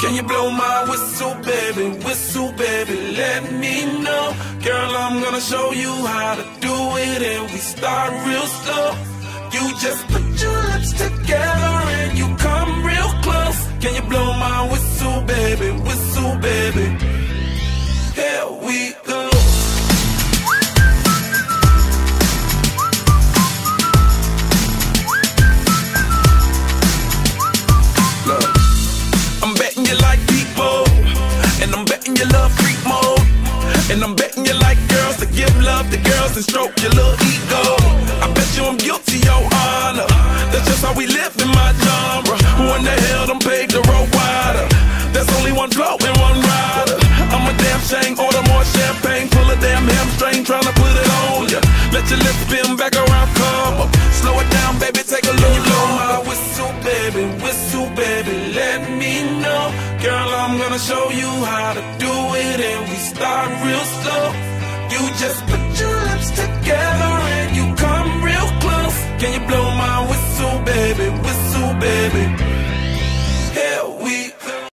Can you blow my whistle, baby, let me know. Girl, I'm gonna show you how to do it, and we start real slow. You just put your lips together and you come real close. Can you blow my whistle, baby, here we go. Look, I'm betting you like people, and I'm betting you love freak mode, and I'm betting you like girls to give love to girls and stroke your little ego. I bet you I'm guilty, your honor. That's just how we live in my genre. Who in the hell done paved the road wider? There's only one flow and one rider. I'm a damn shame, order more champagne, pull a damn hamstring, tryna put it on ya. Let your lips spin back around, come up. Slow it down, baby, take a look. Blow my whistle, baby, let me know. Girl, I'm gonna show you how to do it, and we start real slow. You just put